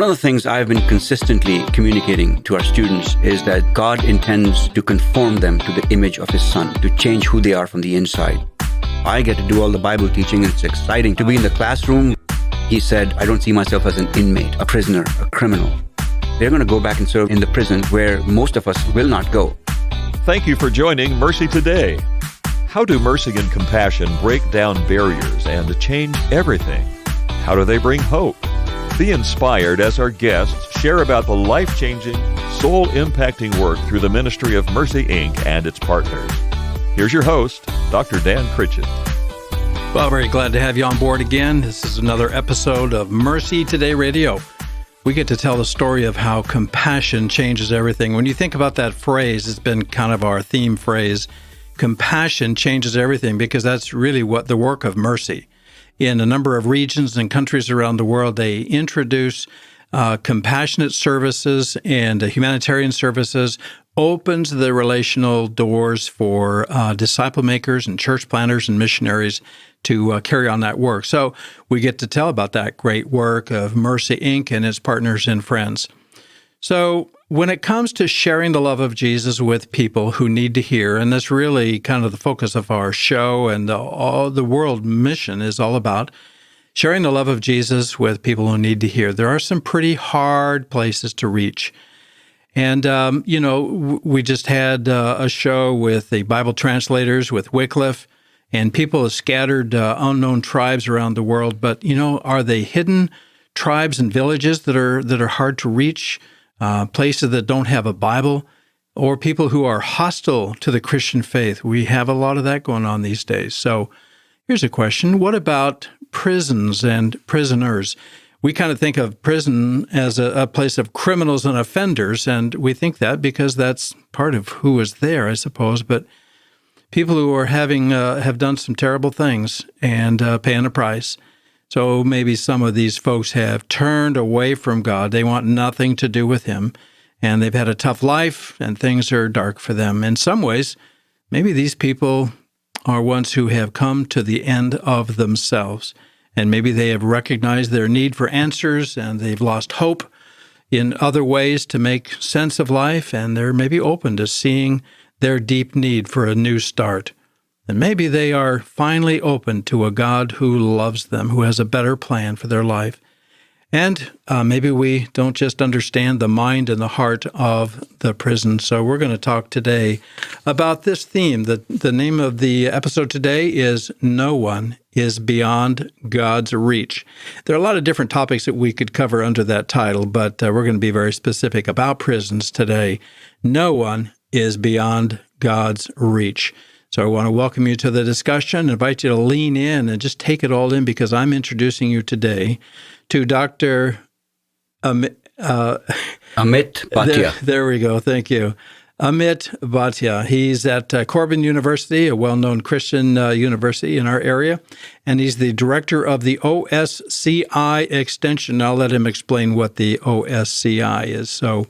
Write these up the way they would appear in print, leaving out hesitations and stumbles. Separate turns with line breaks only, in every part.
of the things I've been consistently communicating to our students is that God intends to conform them to the image of His Son, to change who they are from the inside. I get to do all the Bible teaching, and it's exciting to be in the classroom. He said, I don't see myself as an inmate, a prisoner, a criminal. They're going to go back and serve in the prison where most of us will not go.
Thank you for joining Mercy Today. How do mercy and compassion break down barriers and change everything? How do they bring hope? Be inspired as our guests share about the life-changing, soul-impacting work through the ministry of Mercy, Inc. and its partners. Here's your host, Dr. Dan Pritchett.
Well, very glad to have you on board again. This is another episode of Mercy Today Radio. We get to tell the story of how compassion changes everything. When you think about that phrase, it's been kind of our theme phrase, compassion changes everything, because that's really what the work of mercy. In a number of regions and countries around the world, they introduce compassionate services and humanitarian services, opens the relational doors for disciple makers and church planters and missionaries to carry on that work. So we get to tell about that great work of Mercy, Inc. and its partners and friends. So when it comes to sharing the love of Jesus with people who need to hear, and that's really kind of the focus of our show, and all the world mission is all about sharing the love of Jesus with people who need to hear. There are some pretty hard places to reach. And, we just had a show with the Bible translators, with Wycliffe, and people of scattered, unknown tribes around the world. But, are they hidden tribes and villages that are hard to reach, places that don't have a Bible, or people who are hostile to the Christian faith? We have a lot of that going on these days. So here's a question. What about prisons and prisoners? We kind of think of prison as a place of criminals and offenders, and we think that because that's part of who is there, I suppose. But people who are have done some terrible things and paying a price. So maybe some of these folks have turned away from God. They want nothing to do with Him, and they've had a tough life, and things are dark for them. In some ways, maybe these people are ones who have come to the end of themselves. And maybe they have recognized their need for answers, and they've lost hope in other ways to make sense of life, and they're maybe open to seeing their deep need for a new start. And maybe they are finally open to a God who loves them, who has a better plan for their life. And maybe we don't just understand the mind and the heart of the prison. So we're going to talk today about this theme. The name of the episode today is No One is Beyond God's Reach. There are a lot of different topics that we could cover under that title, but we're going to be very specific about prisons today. No one is beyond God's reach. So I want to welcome you to the discussion, invite you to lean in and just take it all in, because I'm introducing you today to Dr. Amit
Bhatia.
There we go. Thank you. Amit Bhatia. He's at Corban University, a well-known Christian university in our area, and he's the director of the OSCI extension. I'll let him explain what the OSCI is. So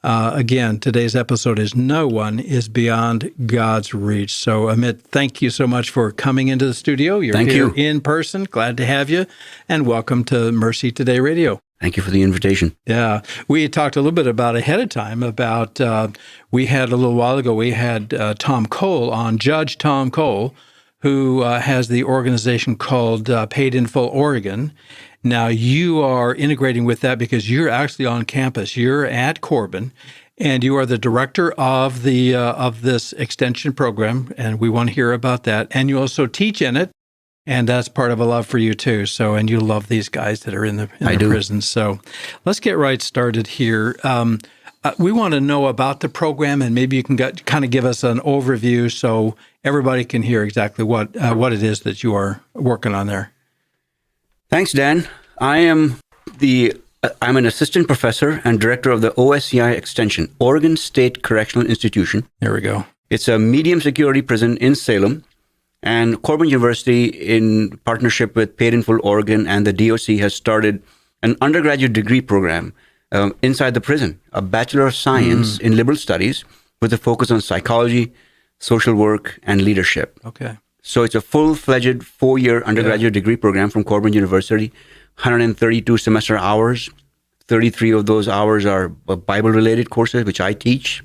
again, today's episode is No One is Beyond God's Reach. So, Amit, thank you so much for coming into the studio. You're here in person. Glad to have you. And welcome to Mercy Today Radio.
Thank you for the invitation.
Yeah. We talked a little bit about ahead of time about, we had a little while ago, we had Tom Cole on, Judge Tom Cole, who has the organization called Paid in Full Oregon. Now, you are integrating with that because you're actually on campus. You're at Corban, and you are the director of the of this extension program, and we want to hear about that. And you also teach in it, and that's part of a love for you too. So, and you love these guys that are in the prison. So, let's get right started here. We want to know about the program, and maybe you can kind of give us an overview so everybody can hear exactly what it is that you are working on there.
Thanks, Dan. I'm an assistant professor and director of the OSCI extension, Oregon State Correctional Institution.
There we go.
It's a medium security prison in Salem, and Corban University, in partnership with Paid in Full Oregon and the DOC, has started an undergraduate degree program inside the prison, a Bachelor of Science in Liberal Studies with a focus on psychology, social work, and leadership.
Okay.
So it's a full-fledged 4-year undergraduate degree program from Corban University, 132 semester hours, 33 of those hours are Bible-related courses, which I teach.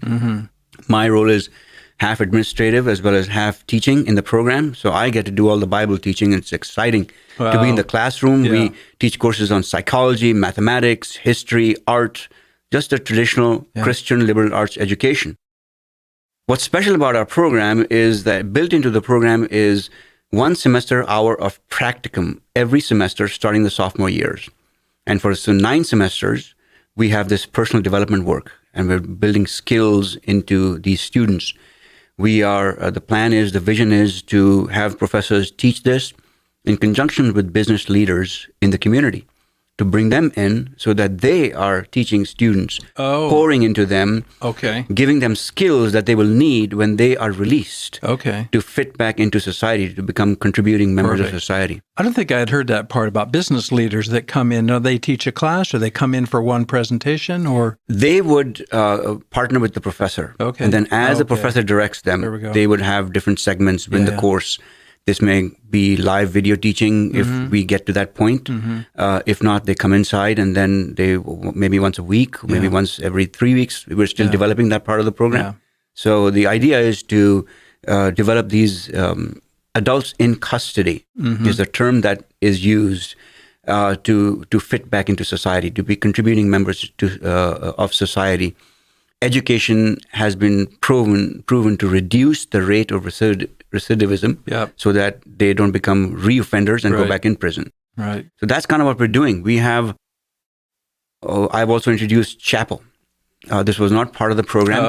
My role is half administrative as well as half teaching in the program. So I get to do all the Bible teaching. It's exciting to be in the classroom.
Yeah.
We teach courses on psychology, mathematics, history, art, just a traditional Christian liberal arts education. What's special about our program is that built into the program is 1 semester hour of practicum every semester starting the sophomore years. And for 9 semesters, we have this personal development work, and we're building skills into these students. We are, the vision is to have professors teach this in conjunction with business leaders in the community, to bring them in so that they are teaching students, pouring into them, giving them skills that they will need when they are released to fit back into society, to become contributing members of society.
I don't think I had heard that part about business leaders that come in. Do they teach a class, or they come in for one presentation, or?
They would partner with the professor. And then as the professor directs them, they would have different segments in the course. This may be live video teaching if we get to that point. If not, they come inside, and then they maybe once a week, maybe once every 3 weeks. We're still developing that part of the program. So the idea is to develop these adults in custody is the term that is used to fit back into society, to be contributing members of society. Education has been proven to reduce the rate of recidivism so that they don't become reoffenders and go back in prison.
Right.
So that's kind of what we're doing. We have, I've also introduced chapel. This was not part of the program.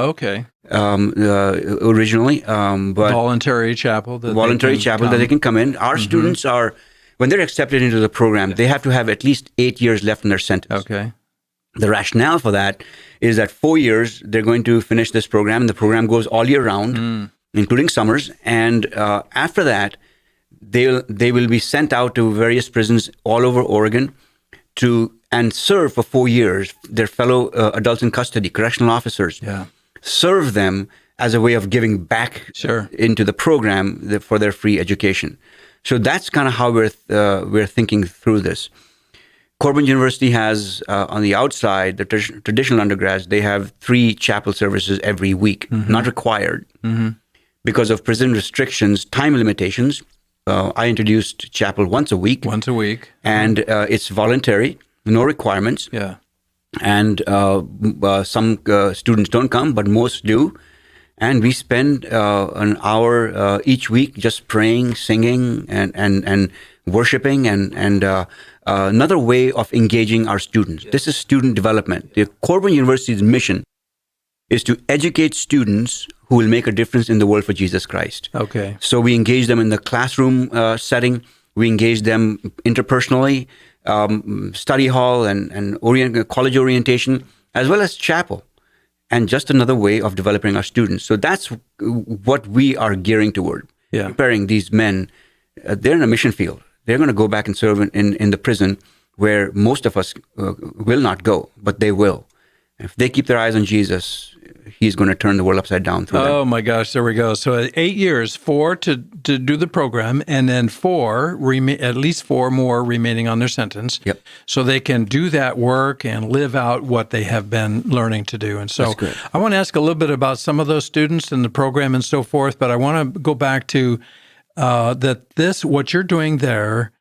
Originally. But
voluntary chapel.
That they can come in. Our students are, when they're accepted into the program, they have to have at least 8 years left in their sentence. The rationale for that is that 4 years, they're going to finish this program, and the program goes all year round, including summers. And after that, they will be sent out to various prisons all over Oregon and serve for 4 years their fellow adults in custody, correctional officers. Serve them as a way of giving back into the program for their free education. So that's kind of how we're thinking through this. Corban University has, on the outside, the traditional undergrads, they have 3 chapel services every week, not required. Because of prison restrictions, time limitations, I introduced chapel once a week. And it's voluntary, no requirements. And some students don't come, but most do. And we spend an hour each week just praying, singing, and worshiping, and another way of engaging our students. This is student development. The Corban University's mission is to educate students who will make a difference in the world for Jesus Christ. So we engage them in the classroom setting. We engage them interpersonally, study hall and college orientation, as well as chapel. And just another way of developing our students. So that's what we are gearing toward. Preparing these men. They're in a mission field. They're going to go back and serve in the prison where most of us will not go, but they will. If they keep their eyes on Jesus, he's going to turn the world upside down through them.
Oh my gosh, there we go. So 8 years, 4 to do the program, and then at least 4 more remaining on their sentence. So they can do that work and live out what they have been learning to do. And so I want to ask a little bit about some of those students in the program and so forth, but I want to go back to what you're doing there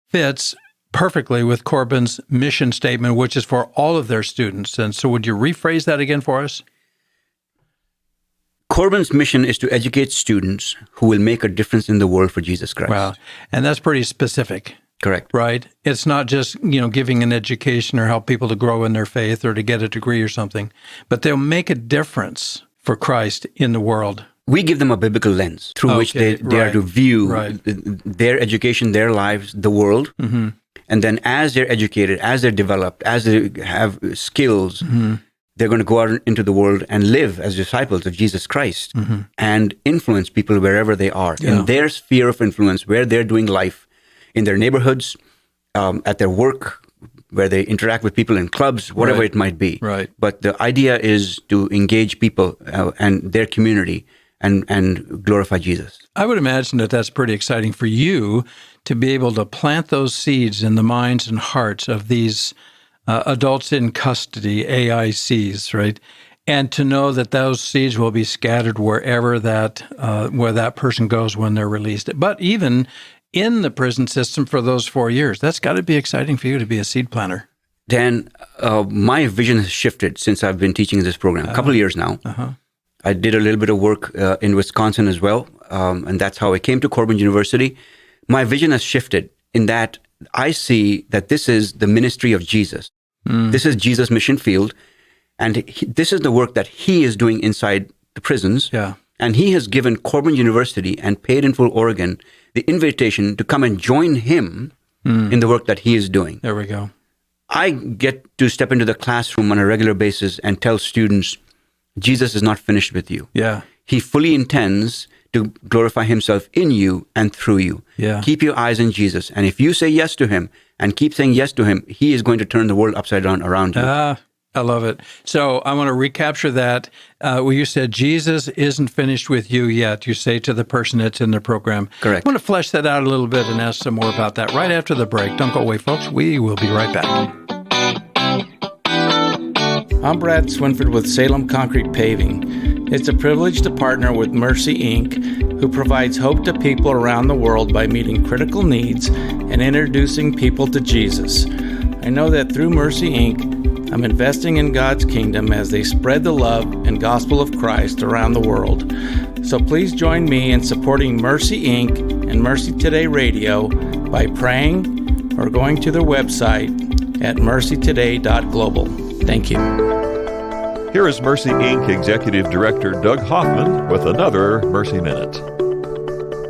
fits perfectly with Corban's mission statement, which is for all of their students. And so would you rephrase that again for us?
Corban's mission is to educate students who will make a difference in the world for Jesus Christ.
Wow. And that's pretty specific.
Correct.
Right? It's not just, giving an education or help people to grow in their faith or to get a degree or something, but they'll make a difference for Christ in the world.
We give them a biblical lens through which they are to view their education, their lives, the world. And then as they're educated, as they're developed, as they have skills, they're going to go out into the world and live as disciples of Jesus Christ and influence people wherever they are, in their sphere of influence, where they're doing life, in their neighborhoods, at their work, where they interact with people in clubs, whatever it might be. But the idea is to engage people and their community and glorify Jesus.
I would imagine that that's pretty exciting for you to be able to plant those seeds in the minds and hearts of these adults in custody, AICs, right? And to know that those seeds will be scattered wherever where that person goes when they're released. But even in the prison system for those 4 years, that's got to be exciting for you to be a seed planter.
Dan, my vision has shifted since I've been teaching this program, a couple of years now. I did a little bit of work in Wisconsin as well, and that's how I came to Corban University. My vision has shifted in that I see that this is the ministry of Jesus. This is Jesus' mission field, and this is the work that he is doing inside the prisons.
Yeah.
And he has given Corban University and Paid in Full Oregon the invitation to come and join him in the work that he is doing.
There we go.
I get to step into the classroom on a regular basis and tell students, Jesus is not finished with you.
Yeah.
He fully intends to glorify himself in you and through you.
Yeah.
Keep your eyes on Jesus. And if you say yes to him and keep saying yes to him, he is going to turn the world upside down around you.
I love it. So I want to recapture that. Where you said Jesus isn't finished with you yet. You say to the person that's in the program.
Correct.
I want to flesh that out a little bit and ask some more about that right after the break. Don't go away, folks. We will be right back.
I'm Brad Swinford with Salem Concrete Paving. It's a privilege to partner with Mercy Inc., who provides hope to people around the world by meeting critical needs and introducing people to Jesus. I know that through Mercy Inc., I'm investing in God's kingdom as they spread the love and gospel of Christ around the world. So please join me in supporting Mercy Inc. and Mercy Today Radio by praying or going to their website at mercytoday.global. Thank you.
Here is Mercy Inc. Executive Director Doug Hoffman with another Mercy Minute.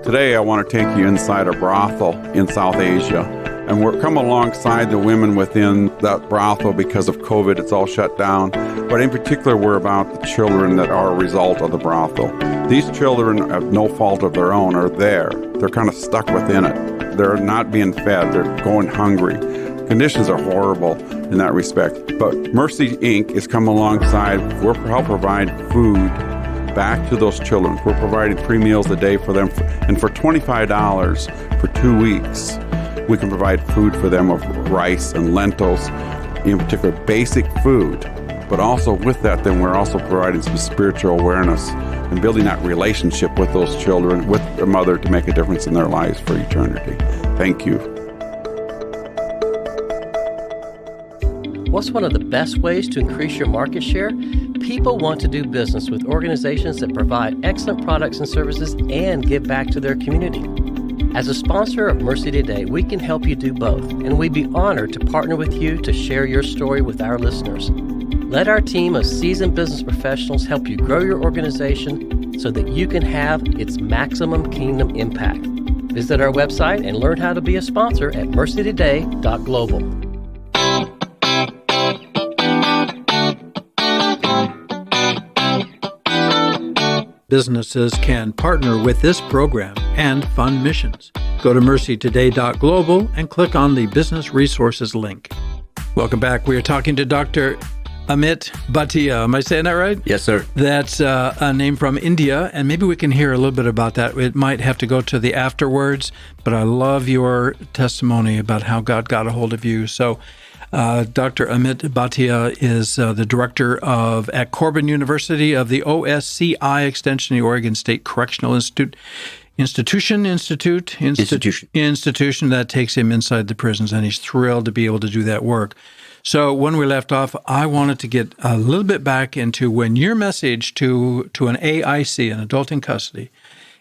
Today I want to take you inside a brothel in South Asia. And we're come alongside the women within that brothel because of COVID. It's all shut down. But in particular, we're about the children that are a result of the brothel. These children, of no fault of their own, are there. They're kind of stuck within it. They're not being fed. They're going hungry. Conditions are horrible in that respect. But Mercy Inc. is come alongside. We'll help provide food back to those children. We're providing 3 meals a day for them. And for $25 for 2 weeks, we can provide food for them of rice and lentils, in particular basic food. But also with that, then we're also providing some spiritual awareness and building that relationship with those children, with their mother, to make a difference in their lives for eternity. Thank you.
What's one of the best ways to increase your market share? People want to do business with organizations that provide excellent products and services and give back to their community. As a sponsor of Mercy Today, we can help you do both, and we'd be honored to partner with you to share your story with our listeners. Let our team of seasoned business professionals help you grow your organization so that you can have its maximum kingdom impact. Visit our website and learn how to be a sponsor at mercytoday.global.
Businesses can partner with this program and fund missions. Go to mercytoday.global and click on the Business Resources link. Welcome back. We are talking to Dr. Amit Bhatia. Am I saying that right?
Yes, sir.
That's a name from India, and maybe we can hear a little bit about that. It might have to go to the AfterWords, but I love your testimony about how God got a hold of you. So Dr. Amit Bhatia is the director at Corban University of the OSCI Extension, the Oregon State Correctional Institution that takes him inside the prisons, and he's thrilled to be able to do that work. So when we left off, I wanted to get a little bit back into when your message to an AIC, an adult in custody,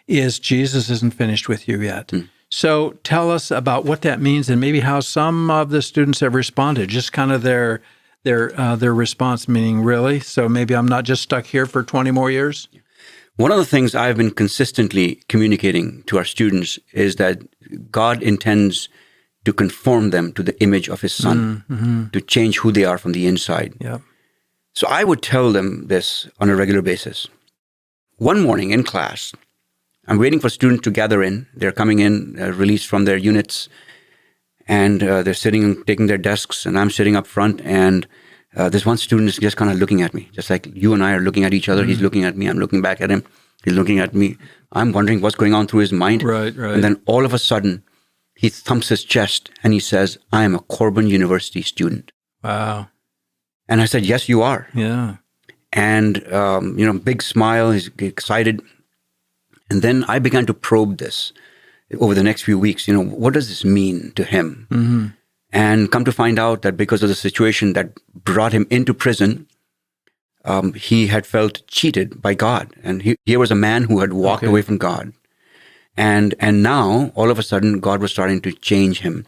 is Jesus isn't finished with you yet. So tell us about what that means and maybe how some of the students have responded, just kind of their response, meaning really. So maybe I'm not just stuck here for 20 more years.
One of the things I've been consistently communicating to our students is that God intends to conform them to the image of his son, to change who they are from the inside.
Yeah.
So I would tell them this on a regular basis. One morning in class, I'm waiting for students to gather in. They're coming in, released from their units, and they're sitting and taking their desks, and I'm sitting up front, and this one student is just kind of looking at me, just like you and I are looking at each other. He's looking at me. I'm looking back at him. He's looking at me. I'm wondering what's going on through his mind.
Right.
And then all of a sudden, he thumps his chest, and he says, I am a Corban University student.
Wow.
And I said, yes, you are.
Yeah.
And, big smile, he's excited. And then I began to probe this over the next few weeks. What does this mean to him?
Mm-hmm.
And come to find out that because of the situation that brought him into prison, he had felt cheated by God. And here was a man who had walked away from God. And now, all of a sudden, God was starting to change him.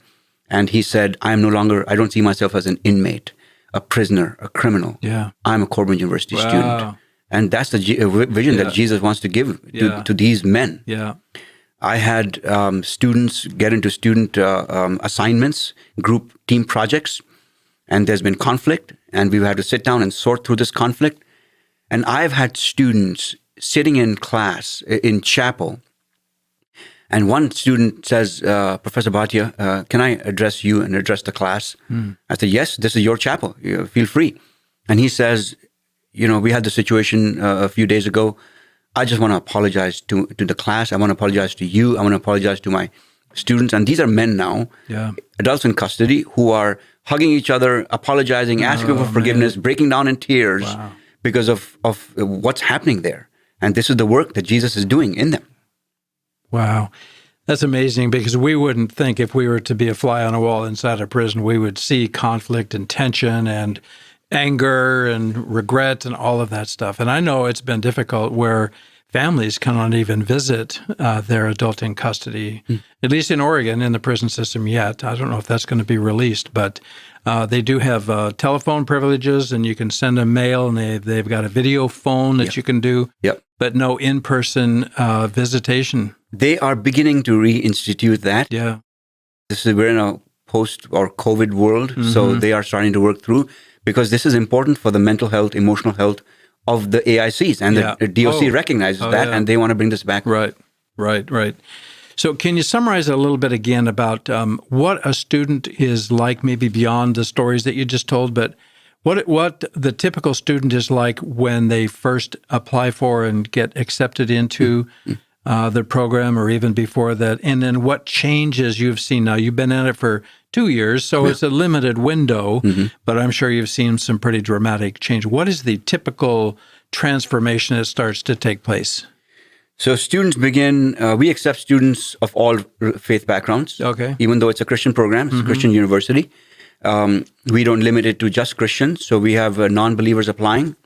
And he said, I don't see myself as an inmate, a prisoner, a criminal.
Yeah.
I'm a Corban University student. And that's the vision that Jesus wants to give to these men.
Yeah.
I had students get into student assignments, group team projects, and there's been conflict, and we've had to sit down and sort through this conflict. And I've had students sitting in class, in chapel, and one student says, Professor Bhatia, can I address you and address the class? I said, yes, this is your chapel. Feel free. And he says, we had the situation a few days ago. I just want to apologize to the class. I want to apologize to you. I want to apologize to my students. And these are men now, adults in custody, who are hugging each other, apologizing, asking for forgiveness, breaking down in tears because of what's happening there. And this is the work that Jesus is doing in them.
Wow. That's amazing, because we wouldn't think, if we were to be a fly on a wall inside a prison, we would see conflict and tension and anger and regret and all of that stuff. And I know it's been difficult where families cannot even visit their adult in custody, at least in Oregon, in the prison system yet. I don't know if that's going to be released, but they do have telephone privileges, and you can send them mail, and they've got a video phone that you can do, but no in-person visitation.
They are beginning to reinstitute that.
Yeah.
We're in a post or COVID world, so they are starting to work through, because this is important for the mental health, emotional health of the AICs, and the DOC recognizes that, and they want to bring this back.
Right. So can you summarize a little bit again about what a student is like, maybe beyond the stories that you just told, but what the typical student is like when they first apply for and get accepted into the program, or even before that, and then what changes you've seen now? You've been at it for 2 years, so it's a limited window, but I'm sure you've seen some pretty dramatic change. What is the typical transformation that starts to take place?
So students begin, we accept students of all faith backgrounds, even though it's a Christian program, it's a Christian university. We don't limit it to just Christians, so we have non-believers applying.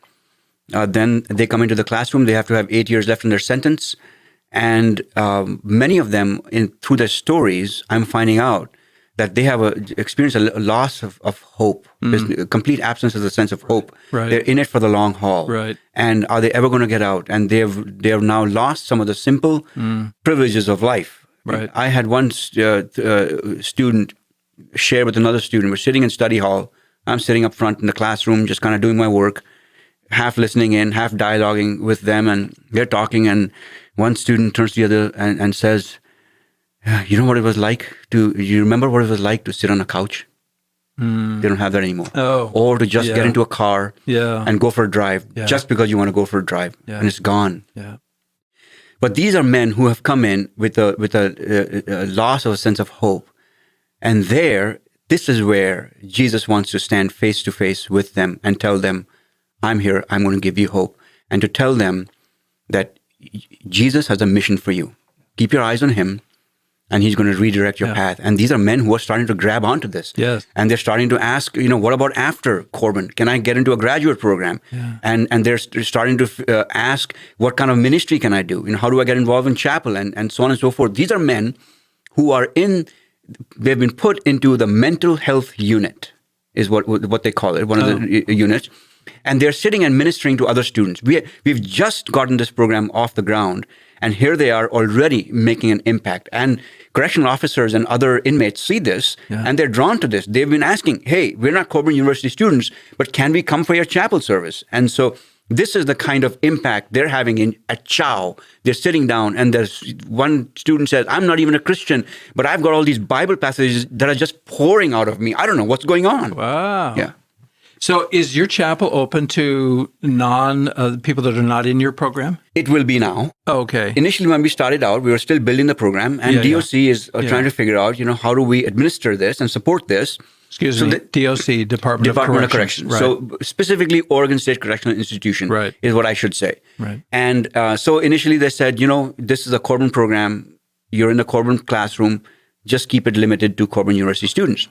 Then they come into the classroom, they have to have 8 years left in their sentence. And many of them, through their stories, I'm finding out that they have experienced a loss of hope. There's a complete absence of the sense of hope. They're in it for the long haul. And are they ever going to get out? And they have now lost some of the simple privileges of life. I had one student share with another student. We're sitting in study hall. I'm sitting up front in the classroom, just kind of doing my work, half listening in, half dialoguing with them, and they're talking. And one student turns to the other and says, you know what it was like you remember what it was like to sit on a couch? They don't have that anymore. Or to just get into a car and go for a drive just because you want to go for a drive, and it's gone. But these are men who have come in with a loss of a sense of hope. And this is where Jesus wants to stand face to face with them and tell them, I'm here, I'm going to give you hope. And to tell them that Jesus has a mission for you. Keep your eyes on him, and he's going to redirect your path. And these are men who are starting to grab onto this. And they're starting to ask, what about after Corban? Can I get into a graduate program? And they're starting to ask, what kind of ministry can I do? How do I get involved in chapel? And so on and so forth. These are men who are they've been put into the mental health unit, is what they call it, one of the units. And they're sitting and ministering to other students. We've just gotten this program off the ground, and here they are already making an impact. And correctional officers and other inmates see this, and they're drawn to this. They've been asking, hey, we're not Corban University students, but can we come for your chapel service? And so this is the kind of impact they're having at Chow. They're sitting down, and there's one student says, I'm not even a Christian, but I've got all these Bible passages that are just pouring out of me. I don't know what's going on.
Wow. Yeah. So is your chapel open to people that are not in your program?
It will be now.
Okay.
Initially, when we started out, we were still building the program, and DOC is trying to figure out, how do we administer this and support this.
Excuse
So
me,
the-
DOC, Department of Corrections. Right.
So specifically, Oregon State Correctional Institution
Right.
is what I should say.
Right.
And so initially they said, this is a Corban program. You're in the Corban classroom. Just keep it limited to Corban University students.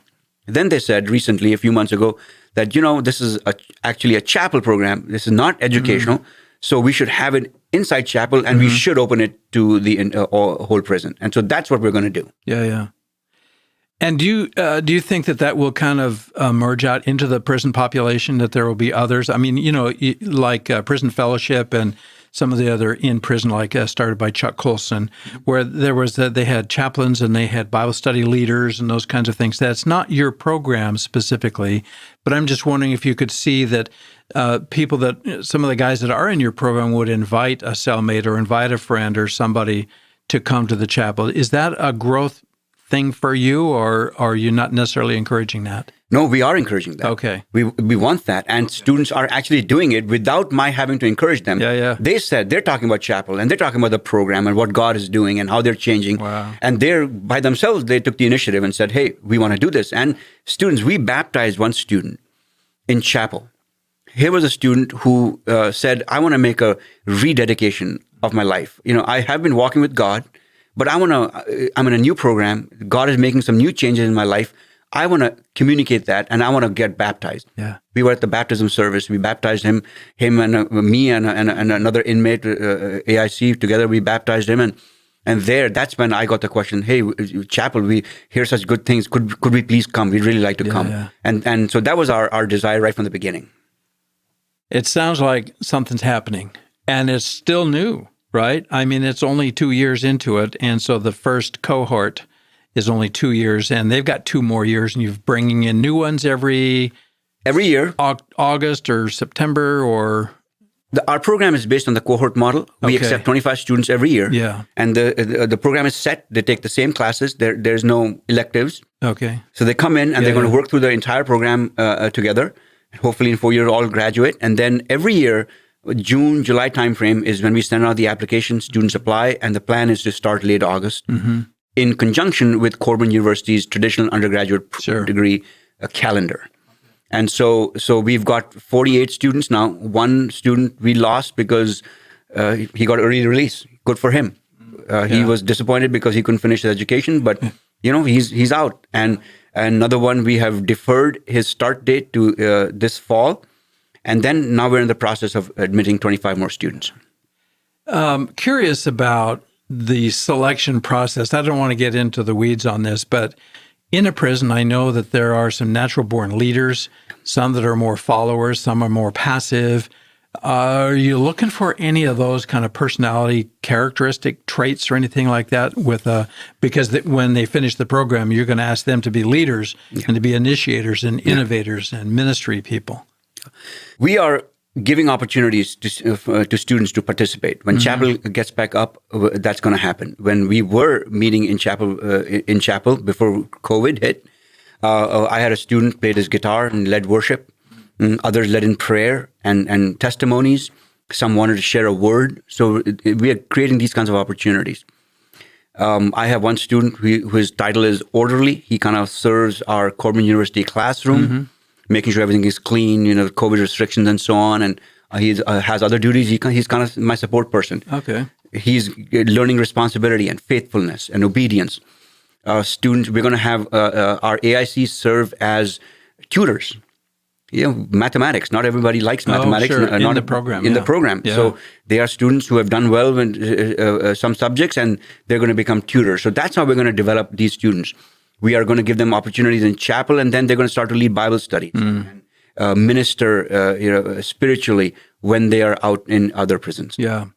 Then they said recently, a few months ago, that, this is actually a chapel program. This is not educational. So we should have it inside chapel and we should open it to the whole prison. And so that's what we're going to do.
Yeah. And do you think that will kind of merge out into the prison population, that there will be others? I mean, like Prison Fellowship and some of the other in prison, like started by Chuck Colson, where there was they had chaplains and they had Bible study leaders and those kinds of things. That's not your program specifically, but I'm just wondering if you could see that some of the guys that are in your program would invite a cellmate or invite a friend or somebody to come to the chapel. Is that a growth thing for you, or are you not necessarily encouraging that?
No, we are encouraging that.
Okay.
We want that. And students are actually doing it without my having to encourage them.
Yeah.
They said they're talking about chapel and they're talking about the program and what God is doing and how they're changing.
Wow.
And they're by themselves, they took the initiative and said, hey, we want to do this. And students, we baptized one student in chapel. Here was a student who said, I want to make a rededication of my life. I have been walking with God, but I'm in a new program. God is making some new changes in my life. I want to communicate that, and I want to get baptized.
Yeah.
We were at the baptism service. We baptized him and me and another inmate, AIC, together. We baptized him, and that's when I got the question, hey, chapel, we hear such good things. Could we please come? We'd really like to come.
Yeah.
And so that was our desire right from the beginning.
It sounds like something's happening, and it's still new, right? I mean, it's only 2 years into it, and so the first cohort is only 2 years, and they've got 2 more years, and you're bringing in new ones every
year,
August or September, or
our program is based on the cohort model. We accept 25 students every year.
Yeah,
and the program is set. They take the same classes. There's no electives.
Okay,
so they come in and they're going to work through the entire program together. Hopefully, in 4 years, all graduate, and then every year, June, July timeframe is when we send out the application. Students apply, and the plan is to start late August. In conjunction with Corban University's traditional undergraduate degree calendar. And so we've got 48 students now. One student we lost because he got early release. Good for him. He was disappointed because he couldn't finish his education, but he's out. And another one, we have deferred his start date to this fall. And then now we're in the process of admitting 25 more students.
Curious about the selection process. I don't want to get into the weeds on this, but in a prison, I know that there are some natural-born leaders, some that are more followers, some are more passive. Are you looking for any of those kind of personality characteristic traits or anything like that? Because when they finish the program, you're going to ask them to be leaders and to be initiators and innovators and ministry people.
We are giving opportunities to students to participate. When chapel gets back up, that's going to happen. When we were meeting in chapel before COVID hit, I had a student played his guitar and led worship. Others led in prayer and testimonies. Some wanted to share a word. So we are creating these kinds of opportunities. I have one student whose title is orderly. He kind of serves our Corban University classroom, making sure everything is clean, COVID restrictions and so on. And he has other duties. He's kind of my support person.
Okay.
He's learning responsibility and faithfulness and obedience. Students, we're going to have our AICs serve as tutors. Mathematics. Not everybody likes mathematics.
In the program.
The program. Yeah. So they are students who have done well in some subjects, and they're going to become tutors. So that's how we're going to develop these students. We are going to give them opportunities in chapel, and then they're going to start to lead Bible studies, and, minister, spiritually when they are out in other prisons.
Yeah.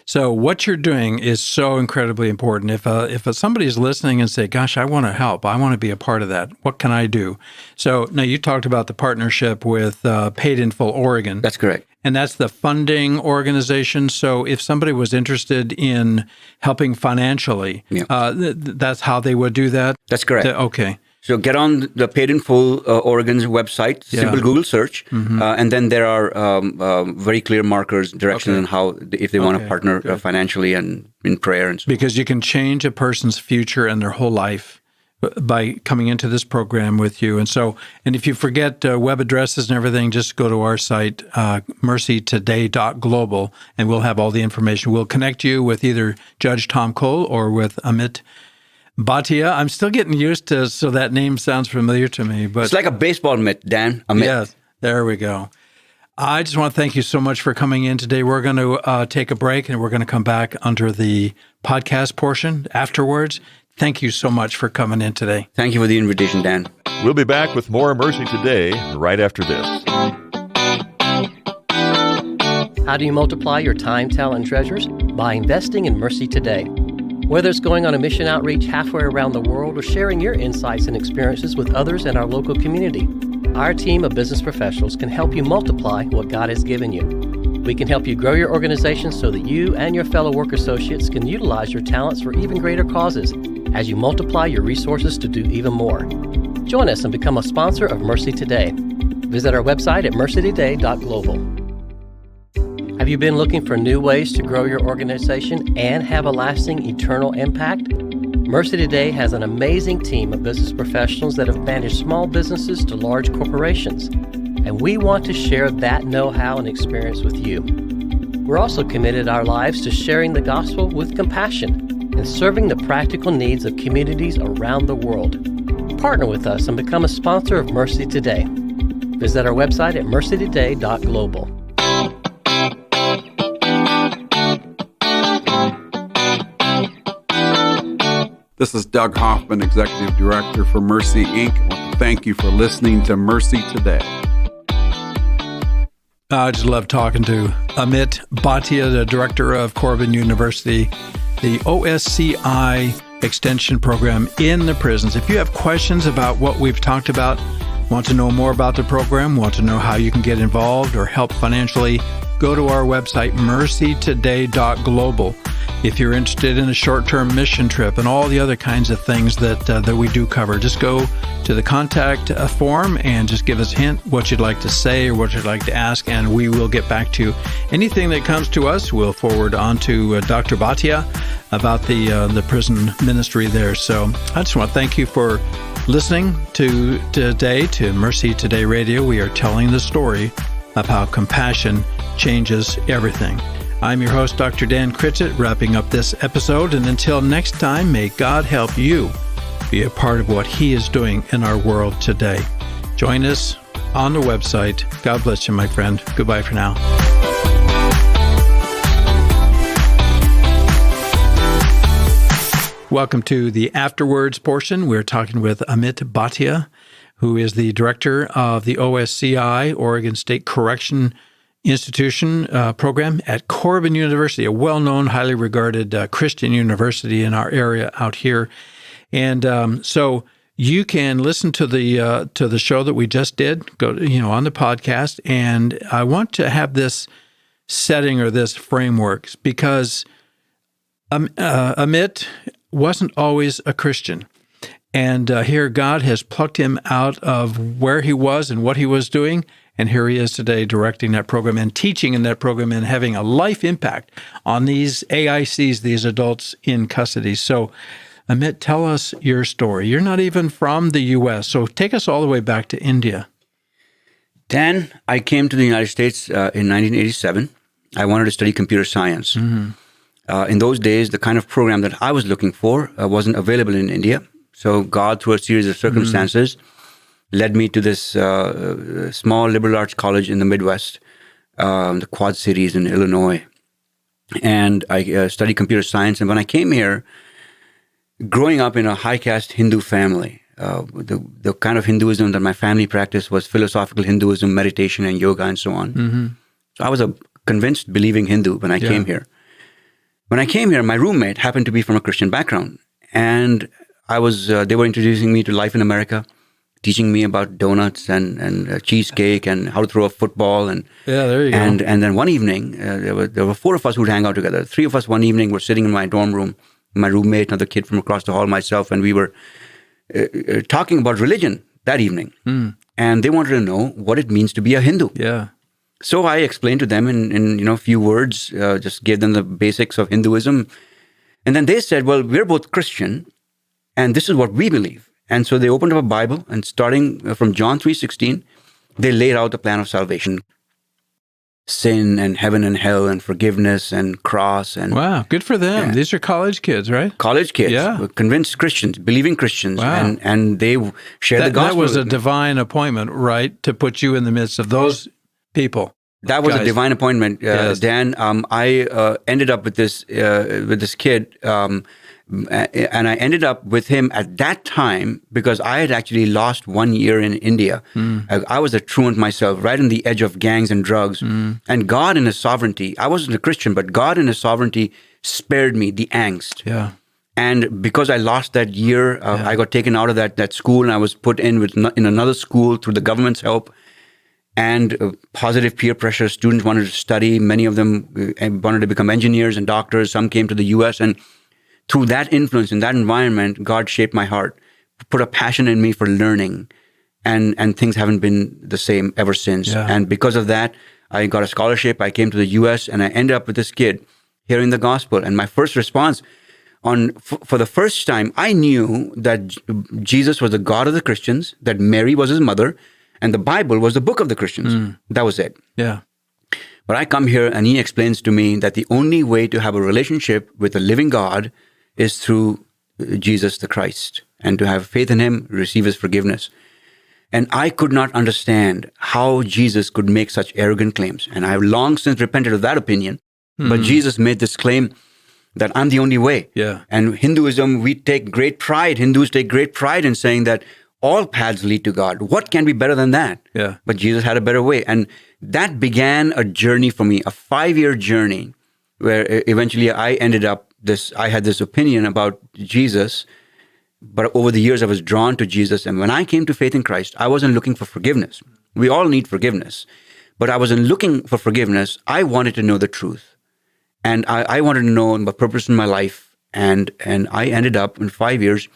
So what you're doing is so incredibly important. If somebody is listening and say, "Gosh, I want to help. I want to be a part of that. What can I do?" So now you talked about the partnership with Paid in Full Oregon.
That's correct.
And that's the funding organization. So if somebody was interested in helping financially, that's how they would do that?
That's correct.
Okay.
So get on the Paid in Full Oregon's website, simple Google search, and then there are very clear markers, directions on how, if they want to partner financially and in prayer and so on.
Because you can change a person's future and their whole life by coming into this program with you. And if you forget web addresses and everything, just go to our site, mercytoday.global, and we'll have all the information. We'll connect you with either Judge Tom Cole or with Amit Bhatia. I'm still getting used to, so that name sounds familiar to me. But
it's like a baseball mitt, Dan. Amit.
Yes, there we go. I just want to thank you so much for coming in today. We're going to take a break, and we're going to come back under the podcast portion afterwards. Thank you so much for coming in today.
Thank you for the invitation, Dan.
We'll be back with more Mercy Today right after this.
How do you multiply your time, talent, and treasures? By investing in Mercy Today. Whether it's going on a mission outreach halfway around the world or sharing your insights and experiences with others in our local community, our team of business professionals can help you multiply what God has given you. We can help you grow your organization so that you and your fellow work associates can utilize your talents for even greater causes as you multiply your resources to do even more. Join us and become a sponsor of Mercy Today. Visit our website at mercytoday.global. Have you been looking for new ways to grow your organization and have a lasting, eternal impact? Mercy Today has an amazing team of business professionals that have managed small businesses to large corporations, and we want to share that know-how and experience with you. We're also committed our lives to sharing the gospel with compassion and serving the practical needs of communities around the world. Partner with us and become a sponsor of Mercy Today. Visit our website at mercytoday.global.
This is Doug Hoffman, Executive Director for Mercy, Inc. I want to thank you for listening to Mercy Today.
I just love talking to Amit Bhatia, the Director of Corban University, the OSCI Extension Program in the prisons. If you have questions about what we've talked about, want to know more about the program, want to know how you can get involved or help financially, go to our website, mercytoday.global. If you're interested in a short-term mission trip and all the other kinds of things that we do cover, just go to the contact form and just give us a hint what you'd like to say or what you'd like to ask, and we will get back to you. Anything that comes to us, we'll forward on to Dr. Bhatia about the prison ministry there. So I just want to thank you for listening today to Mercy Today Radio. We are telling the story of how compassion changes everything. I'm your host, Dr. Dan Critchett, wrapping up this episode. And until next time, may God help you be a part of what He is doing in our world today. Join us on the website. God bless you, my friend. Goodbye for now. Welcome to the AfterWords portion. We're talking with Amit Bhatia, who is the director of the OSCI, Oregon State Correction Institution program at Corban University, a well-known, highly regarded Christian university in our area out here. And so you can listen to the show that we just did, go on the podcast. And I want to have this setting or this framework because Amit wasn't always a Christian. And here God has plucked him out of where he was and what he was doing. And here he is today directing that program and teaching in that program and having a life impact on these AICs, these adults in custody. So, Amit, tell us your story. You're not even from the U.S., so take us all the way back to India.
Dan, I came to the United States in 1987. I wanted to study computer science. Mm-hmm. In those days, the kind of program that I was looking for wasn't available in India. So God, through a series of circumstances, led me to this small liberal arts college in the Midwest, the Quad Cities in Illinois. And I studied computer science. And when I came here, growing up in a high-caste Hindu family, the kind of Hinduism that my family practiced was philosophical Hinduism, meditation and yoga and so on. Mm-hmm. So I was a convinced, believing Hindu when I came here. When I came here, my roommate happened to be from a Christian background. And they were introducing me to life in America, teaching me about donuts and cheesecake and how to throw a football. And
there you go.
And then one evening, there were four of us who'd hang out together. Three of us one evening were sitting in my dorm room, my roommate, another kid from across the hall, myself, and we were talking about religion that evening. And they wanted to know what it means to be a Hindu.
Yeah.
So I explained to them in a few words, just gave them the basics of Hinduism. And then they said, well, we're both Christian, And this is what we believe. And so they opened up a Bible, and starting from John 3:16, they laid out the plan of salvation. Sin and heaven and hell and forgiveness and cross and
Wow, good for them. These are college kids, right?
college kids, convinced Christians, believing Christians, and they share the gospel.
That was a divine appointment, right, to put you in the midst of those people.
That was a divine appointment, Dan. I ended up with this kid, and I ended up with him at that time because I had actually lost 1 year in India. I was a truant myself, right on the edge of gangs and drugs. And God in His sovereignty, I wasn't a Christian, but God in His sovereignty spared me the angst.
Yeah.
And because I lost that year, I got taken out of that school, and I was put in another school through the government's help. And positive peer pressure. Students wanted to study. Many of them wanted to become engineers and doctors. Some came to the U.S. And through that influence, in that environment, God shaped my heart, put a passion in me for learning. And things haven't been the same ever since.
Yeah.
And because of that, I got a scholarship. I came to the U.S. and I ended up with this kid hearing the gospel. And my first response for the first time, I knew that Jesus was the God of the Christians, that Mary was His mother, and the Bible was the book of the Christians. That was it.
Yeah.
But I come here and he explains to me that the only way to have a relationship with the living God is through Jesus the Christ, and to have faith in Him, receive His forgiveness. And I could not understand how Jesus could make such arrogant claims. And I have long since repented of that opinion. But Jesus made this claim that I'm the only way.
Yeah.
And Hinduism, Hindus take great pride in saying that all paths lead to God. What can be better than that?
Yeah.
But Jesus had a better way. And that began a journey for me, a 5-year journey, where eventually I had this opinion about Jesus, but over the years I was drawn to Jesus. And when I came to faith in Christ, I wasn't looking for forgiveness. We all need forgiveness. But I wasn't looking for forgiveness. I wanted to know the truth. And I wanted to know my purpose in my life. And I ended up in 5 years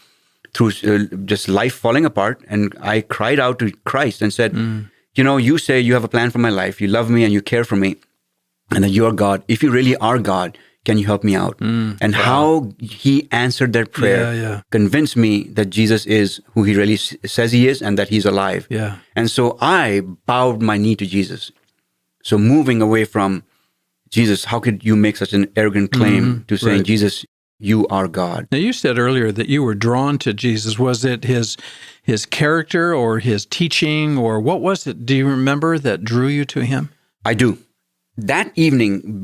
through just life falling apart. And I cried out to Christ and said, you say you have a plan for my life. You love me and you care for me. And that you're God. If you really are God, can you help me out? And how He answered that prayer convinced me that Jesus is who He really says He is, and that He's alive.
Yeah.
And so I bowed my knee to Jesus. So moving away from Jesus, how could you make such an arrogant claim to saying, Jesus, you are God?
Now, you said earlier that you were drawn to Jesus. Was it his character or His teaching, or what was it? Do you remember that drew you to Him?
I do. That evening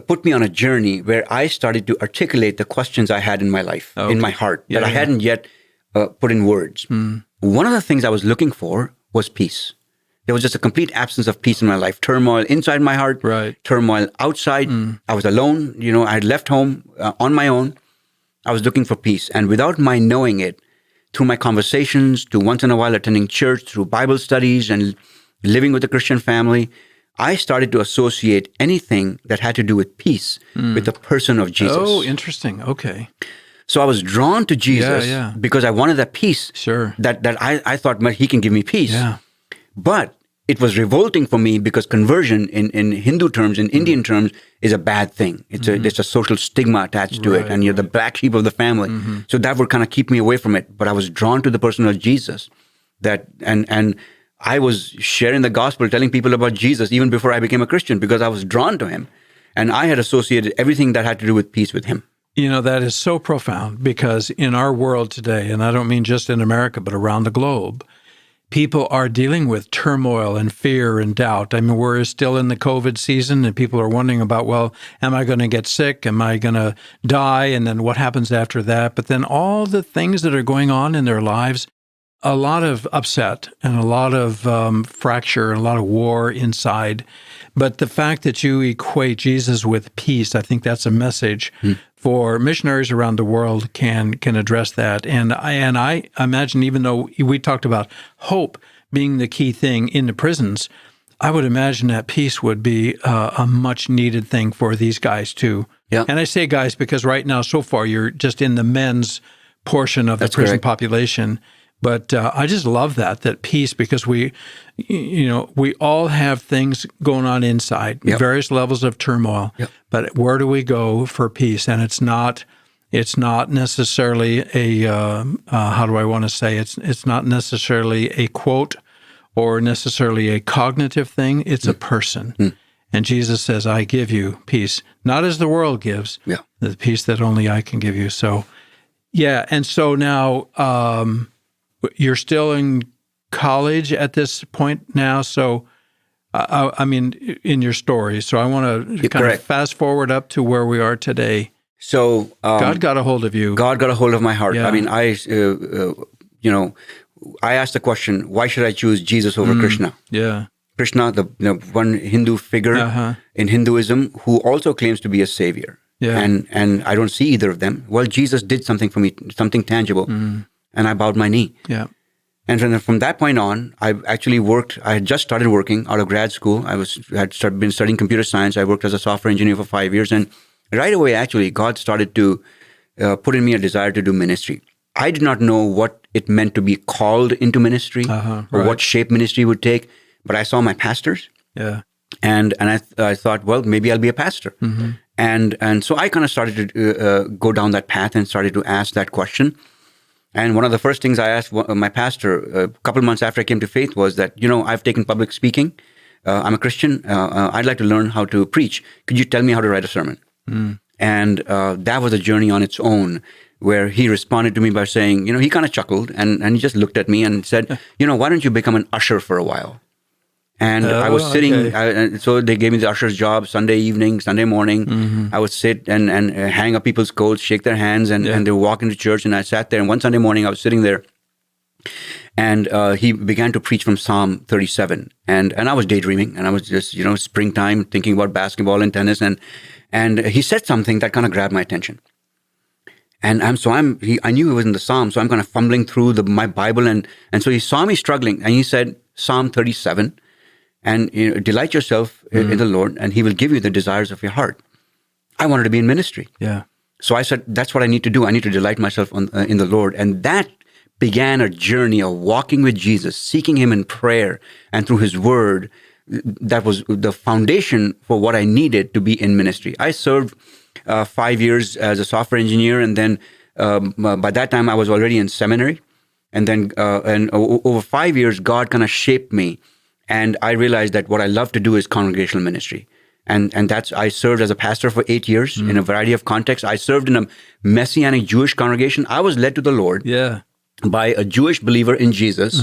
put me on a journey where I started to articulate the questions I had in my life, in my heart, that I hadn't yet put in words. One of the things I was looking for was peace. There was just a complete absence of peace in my life. Turmoil inside my heart, turmoil outside. I was alone. I had left home on my own. I was looking for peace. And without my knowing it, through my conversations, to once in a while attending church, through Bible studies and living with a Christian family, I started to associate anything that had to do with peace with the person of Jesus.
Oh, interesting. Okay.
So I was drawn to Jesus because I wanted that peace.
Sure.
That I thought He can give me peace.
Yeah.
But it was revolting for me because conversion in Hindu terms, in Indian terms, is a bad thing. There's a social stigma attached to it, and you're the black sheep of the family. So that would kind of keep me away from it. But I was drawn to the person of Jesus. And I was sharing the gospel, telling people about Jesus even before I became a Christian because I was drawn to Him. And I had associated everything that had to do with peace with Him.
That is so profound because in our world today, and I don't mean just in America, but around the globe, people are dealing with turmoil and fear and doubt. I mean, we're still in the COVID season and people are wondering about, well, am I going to get sick? Am I going to die? And then what happens after that? But then all the things that are going on in their lives, a lot of upset and a lot of fracture and a lot of war inside. But the fact that you equate Jesus with peace, I think that's a message for missionaries around the world can address that. And I imagine, even though we talked about hope being the key thing in the prisons, I would imagine that peace would be a much needed thing for these guys too.
Yeah.
And I say guys because right now, so far, you're just in the men's portion of the prison population. But I just love that peace, because we all have things going on inside, various levels of turmoil. But where do we go for peace? And it's not It's not necessarily a, how do I want to say, it's not necessarily a quote or necessarily a cognitive thing. It's a person. And Jesus says, I give you peace, not as the world gives, the peace that only I can give you. So, yeah. And so now you're still in college at this point now. So, I mean, in your story. So I want to kind of fast forward up to where we are today.
So
God got a hold of you.
God got a hold of my heart.
Yeah.
I mean, I asked the question, why should I choose Jesus over Krishna?
Yeah.
Krishna, the one Hindu figure in Hinduism who also claims to be a savior.
Yeah.
And I don't see either of them. Well, Jesus did something for me, something tangible, and I bowed my knee.
Yeah.
And from that point on, I actually worked. I had just started working out of grad school. I had been studying computer science. I worked as a software engineer for 5 years, and right away, actually, God started to put in me a desire to do ministry. I did not know what it meant to be called into ministry or what shape ministry would take, but I saw my pastors, and I thought, well, maybe I'll be a pastor, and so I kind of started to go down that path and started to ask that question. And one of the first things I asked my pastor a couple of months after I came to faith was that, I've taken public speaking. I'm a Christian. I'd like to learn how to preach. Could you tell me how to write a sermon? And that was a journey on its own, where he responded to me by saying, he kind of chuckled and he just looked at me and said, why don't you become an usher for a while? And I was sitting, so they gave me the usher's job Sunday evening, Sunday morning. I would sit and hang up people's coats, shake their hands, and they would walk into church. And I sat there. And one Sunday morning, I was sitting there, and he began to preach from Psalm 37. And I was daydreaming, and I was just, springtime, thinking about basketball and tennis. And he said something that kind of grabbed my attention. And I knew it was in the Psalm, so I'm kind of fumbling through my Bible. And so he saw me struggling, and he said, Psalm 37. And delight yourself in the Lord, and He will give you the desires of your heart. I wanted to be in ministry.
Yeah.
So I said, that's what I need to do. I need to delight myself in the Lord. And that began a journey of walking with Jesus, seeking Him in prayer and through His Word. That was the foundation for what I needed to be in ministry. I served 5 years as a software engineer, and then by that time I was already in seminary. And then over 5 years, God kind of shaped me. And I realized that what I love to do is congregational ministry. And I served as a pastor for 8 years in a variety of contexts. I served in a Messianic Jewish congregation. I was led to the Lord by a Jewish believer in Jesus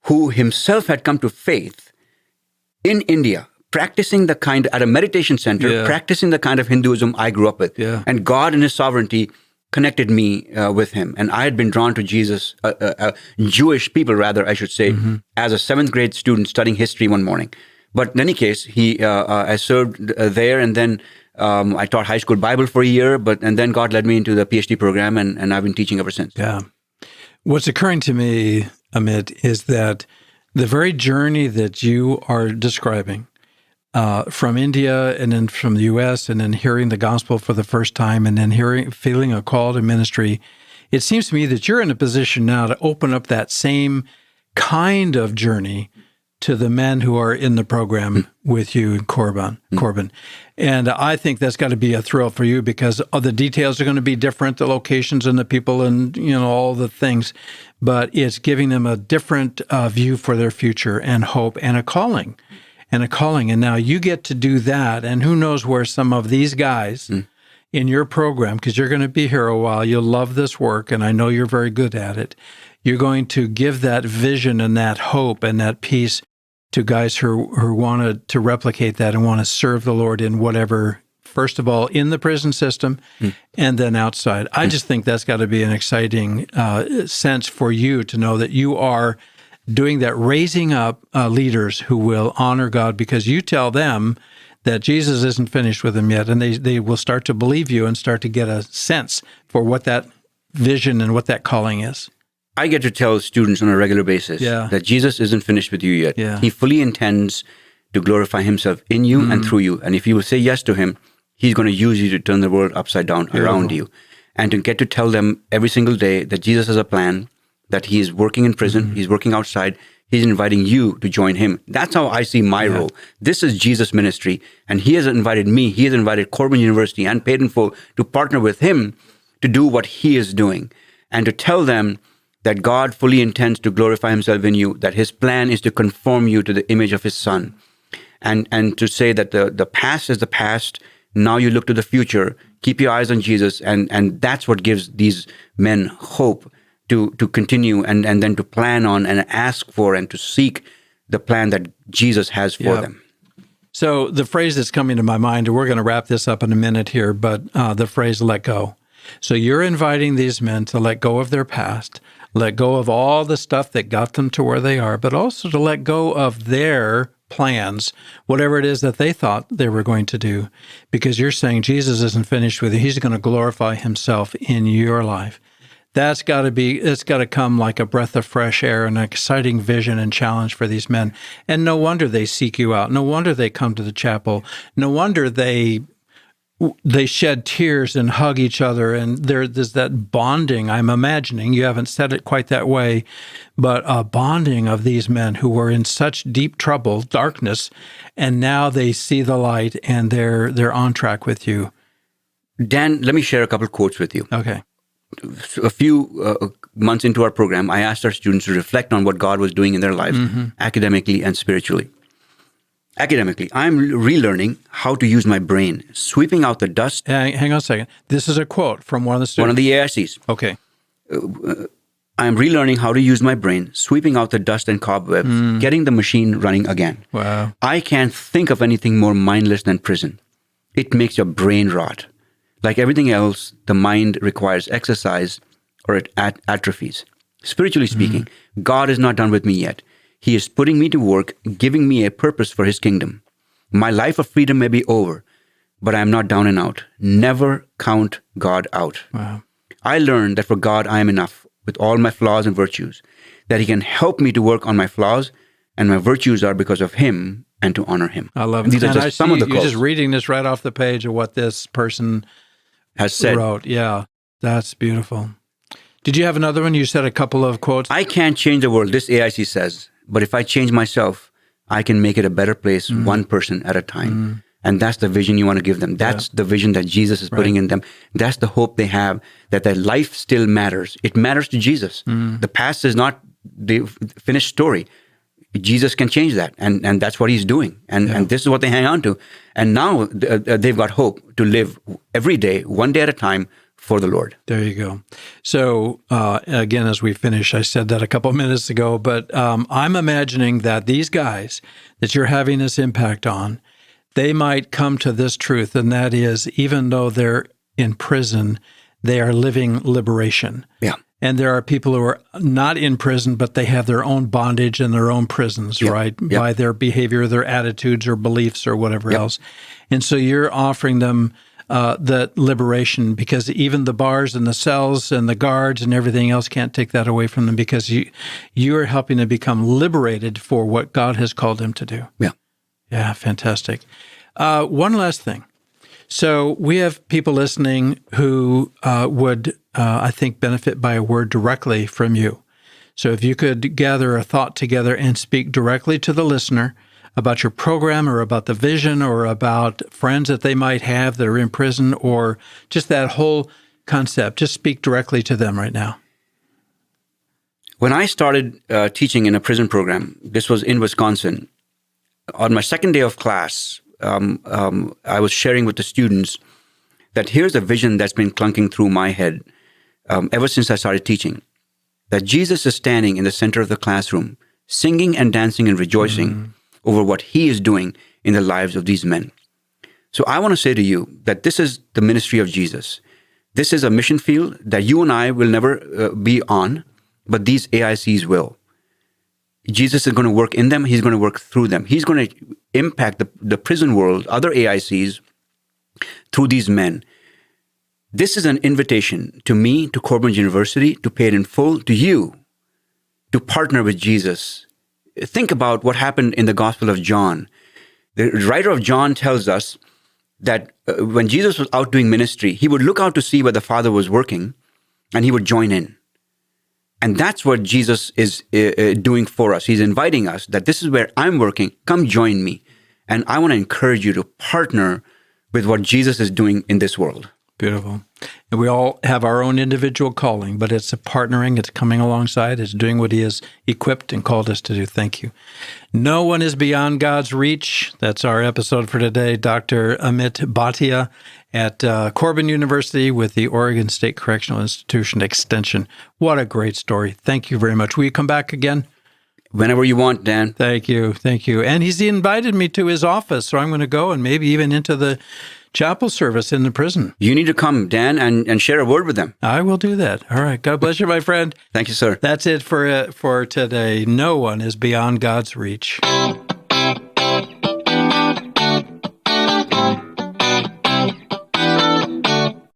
who himself had come to faith in India, practicing at a meditation center, practicing the kind of Hinduism I grew up with. And God in His sovereignty connected me with Him. And I had been drawn to Jesus, Jewish people rather, I should say, as a 7th grade student studying history one morning. But in any case, I served there, and then I taught high school Bible for a year, and then God led me into the PhD program, and I've been teaching ever since.
Yeah. What's occurring to me, Amit, is that the very journey that you are describing, from India and then from the U.S. and then hearing the gospel for the first time and then feeling a call to ministry, it seems to me that you're in a position now to open up that same kind of journey to the men who are in the program with you and Corban. And I think that's got to be a thrill for you, because the details are going to be different, the locations and the people and, all the things, but it's giving them a different view for their future and hope and a calling. And now you get to do that. And who knows where some of these guys in your program, because you're going to be here a while, you'll love this work, and I know you're very good at it. You're going to give that vision and that hope and that peace to guys who want to replicate that and want to serve the Lord in whatever, first of all, in the prison system and then outside. I just think that's got to be an exciting sense for you to know that you are doing that, raising up leaders who will honor God, because you tell them that Jesus isn't finished with them yet, and they will start to believe you and start to get a sense for what that vision and what that calling is.
I get to tell students on a regular basis that Jesus isn't finished with you yet.
Yeah.
He fully intends to glorify Himself in you and through you. And if you will say yes to Him, He's going to use you to turn the world upside down around you. And to get to tell them every single day that Jesus has a plan, that He is working in prison, He's working outside, He's inviting you to join Him. That's how I see my role. This is Jesus' ministry, and He has invited me, He has invited Corban University and Paid in Full to partner with Him to do what he is doing and to tell them that God fully intends to glorify himself in you, that his plan is to conform you to the image of his son, and to say that the past is the past. Now you look to the future, keep your eyes on Jesus, and that's what gives these men hope to continue and then to plan on and ask for and to seek the plan that Jesus has for them.
So the phrase that's coming to my mind, and we're going to wrap this up in a minute here, but the phrase "let go." So you're inviting these men to let go of their past, let go of all the stuff that got them to where they are, but also to let go of their plans, whatever it is that they thought they were going to do, because you're saying Jesus isn't finished with you. He's going to glorify himself in your life. It's got to come like a breath of fresh air, an exciting vision and challenge for these men. And no wonder they seek you out. No wonder they come to the chapel. No wonder they shed tears and hug each other. And there's that bonding, I'm imagining. You haven't said it quite that way, but a bonding of these men who were in such deep trouble, darkness, and now they see the light and they're on track with you.
Dan, let me share a couple quotes with you.
Okay.
A few months into our program, I asked our students to reflect on what God was doing in their lives, academically and spiritually. Academically, I'm relearning how to use my brain, sweeping out the dust.
Hang on a second. This is a quote from one of the students.
One of the AICs.
Okay.
I'm relearning how to use my brain, sweeping out the dust and cobwebs, getting the machine running again.
Wow.
I can't think of anything more mindless than prison. It makes your brain rot. Like everything else, the mind requires exercise or it atrophies. Spiritually speaking, God is not done with me yet. He is putting me to work, giving me a purpose for his kingdom. My life of freedom may be over, but I am not down and out. Never count God out.
Wow.
I learned that for God I am enough with all my flaws and virtues, that he can help me to work on my flaws, and my virtues are because of him and to honor him.
I love it.
These are just some of the
You're
quotes.
just reading this right off the page of what this person
has said.
wrote. Yeah, that's beautiful. Did you have another one? You said a couple of quotes.
I can't change the world, this AIC says, but if I change myself, I can make it a better place, one person at a time. And that's the vision you want to give them. That's the vision that Jesus is putting in them. That's the hope they have, that their life still matters. It matters to Jesus. The past is not the finished story. Jesus can change that, and that's what he's doing. And this is what they hang on to. And now they've got hope to live every day, one day at a time, for the Lord.
There you go. So again, as we finish, I said that a couple of minutes ago, but I'm imagining that these guys that you're having this impact on, they might come to this truth, and that is, even though they're in prison, they are living liberation.
Yeah.
And there are people who are not in prison, but they have their own bondage and their own prisons, right? By their behavior, their attitudes or beliefs or whatever else. And so you're offering them the liberation, because even the bars and the cells and the guards and everything else can't take that away from them, because you are helping them become liberated for what God has called them to do.
Yeah.
Yeah, fantastic. One last thing. So we have people listening who would, I think, benefit by a word directly from you. So if you could gather a thought together and speak directly to the listener about your program or about the vision or about friends that they might have that are in prison, or just that whole concept, just speak directly to them right now.
When I started teaching in a prison program, this was in Wisconsin, on my second day of class, I was sharing with the students that here's a vision that's been clunking through my head ever since I started teaching, that Jesus is standing in the center of the classroom, singing and dancing and rejoicing over what he is doing in the lives of these men. So I want to say to you that this is the ministry of Jesus. This is a mission field that you and I will never be on, but these AICs will. Jesus is going to work in them. He's going to work through them. He's going to impact the prison world, other AICs, through these men. This is an invitation to me, to Corban University, to pay it in full, to you, to partner with Jesus. Think about what happened in the Gospel of John. The writer of John tells us that when Jesus was out doing ministry, he would look out to see where the Father was working, and he would join in. And that's what Jesus is doing for us. He's inviting us that this is where I'm working. Come join me. And I want to encourage you to partner with what Jesus is doing in this world.
Beautiful. And we all have our own individual calling, but it's a partnering, it's coming alongside, it's doing what he has equipped and called us to do. Thank you. No one is beyond God's reach. That's our episode for today. Dr. Amit Bhatia at Corban University with the Oregon State Correctional Institution Extension. What a great story. Thank you very much. Will you come back again?
Whenever you want, Dan.
Thank you. Thank you. And he's invited me to his office, so I'm going to go and maybe even into the chapel service in the prison.
You need to come, Dan, and share a word with them.
I will do that. All right. God bless you, my friend.
Thank you, sir.
That's it for today. No one is beyond God's reach.